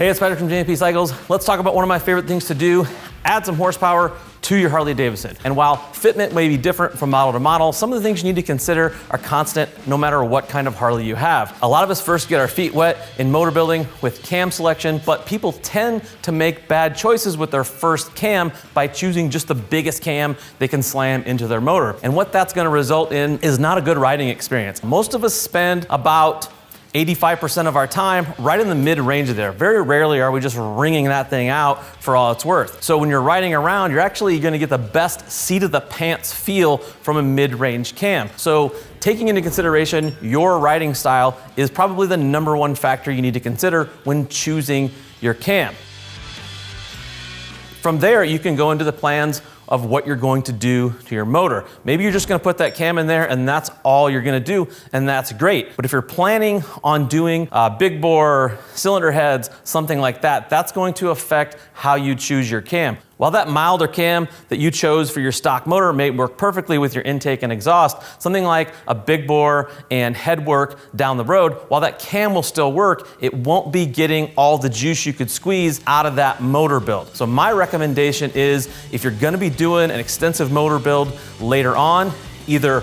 Hey, it's Patrick from JMP Cycles. Let's talk about one of my favorite things to do, add some horsepower to your Harley Davidson. And while fitment may be different from model to model, some of the things you need to consider are constant no matter what kind of Harley you have. A lot of us first get our feet wet in motor building with cam selection, but people tend to make bad choices with their first cam by choosing just the biggest cam they can slam into their motor. And what that's gonna result in is not a good riding experience. Most of us spend about 85% of our time right in the mid-range of there. Very rarely are we just wringing that thing out for all it's worth. So when you're riding around, you're actually gonna get the best seat of the pants feel from a mid-range cam. So taking into consideration your riding style is probably the #1 factor you need to consider when choosing your cam. From there, you can go into the plans of what you're going to do to your motor. Maybe you're just gonna put that cam in there and that's all you're gonna do, and that's great. But if you're planning on doing big bore, cylinder heads, something like that, that's going to affect how you choose your cam. While that milder cam that you chose for your stock motor may work perfectly with your intake and exhaust, something like a big bore and head work down the road, while that cam will still work, it won't be getting all the juice you could squeeze out of that motor build. So my recommendation is, if you're gonna be doing an extensive motor build later on, either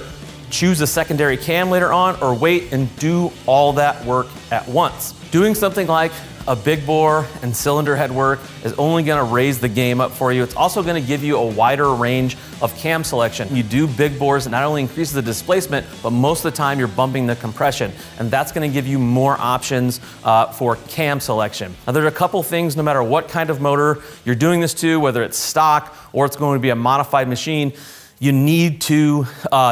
choose a secondary cam later on or wait and do all that work at once. Doing something like a big bore and cylinder head work is only gonna raise the game up for you. It's also gonna give you a wider range of cam selection. You do big bores, it not only increases the displacement, but most of the time you're bumping the compression. And that's gonna give you more options for cam selection. Now there's a couple things, no matter what kind of motor you're doing this to, whether it's stock or it's going to be a modified machine, you need to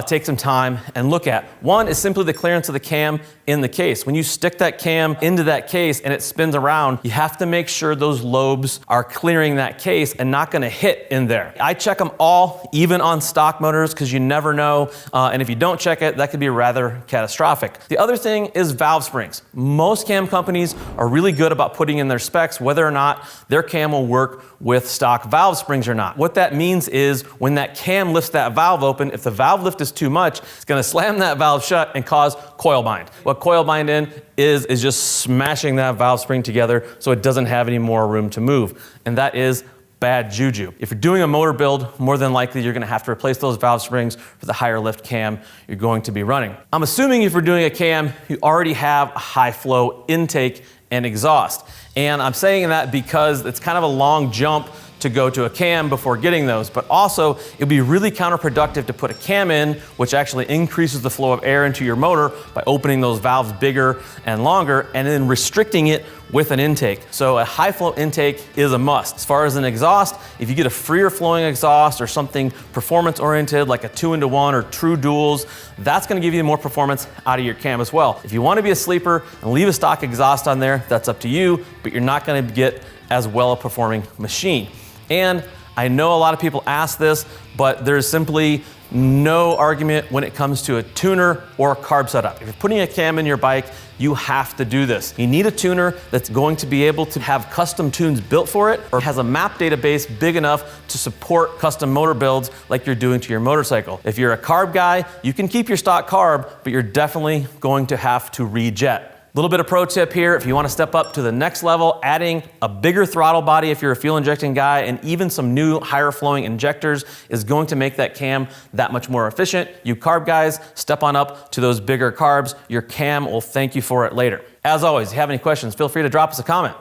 take some time and look at. One is simply the clearance of the cam in the case. When you stick that cam into that case and it spins around, you have to make sure those lobes are clearing that case and not gonna hit in there. I check them all, even on stock motors, because you never know. And if you don't check it, that could be rather catastrophic. The other thing is valve springs. Most cam companies are really good about putting in their specs whether or not their cam will work with stock valve springs or not. What that means is when that cam lifts that valve open, if the valve lift is too much, it's gonna slam that valve shut and cause coil bind. What coil bind is just smashing that valve spring together so it doesn't have any more room to move. And that is bad juju. If you're doing a motor build, more than likely you're gonna have to replace those valve springs for the higher lift cam you're going to be running. I'm assuming if you're doing a cam, you already have a high flow intake and exhaust. And I'm saying that because it's kind of a long jump to go to a cam before getting those, but also it'd be really counterproductive to put a cam in, which actually increases the flow of air into your motor by opening those valves bigger and longer and then restricting it with an intake. So a high flow intake is a must. As far as an exhaust, if you get a freer flowing exhaust or something performance oriented like a 2-into-1 or true duals, that's gonna give you more performance out of your cam as well. If you wanna be a sleeper and leave a stock exhaust on there, that's up to you, but you're not gonna get as well a performing machine. And I know a lot of people ask this, but there's simply no argument when it comes to a tuner or a carb setup. If you're putting a cam in your bike, you have to do this. You need a tuner that's going to be able to have custom tunes built for it or has a map database big enough to support custom motor builds like you're doing to your motorcycle. If you're a carb guy, you can keep your stock carb, but you're definitely going to have to rejet. Little bit of pro tip here, if you want to step up to the next level, adding a bigger throttle body if you're a fuel injecting guy and even some new higher flowing injectors is going to make that cam that much more efficient. You carb guys, step on up to those bigger carbs. Your cam will thank you for it later. As always, if you have any questions, feel free to drop us a comment.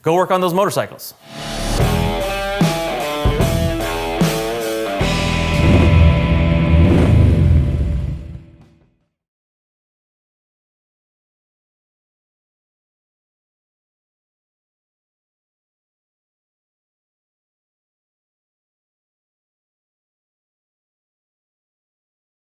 Go work on those motorcycles.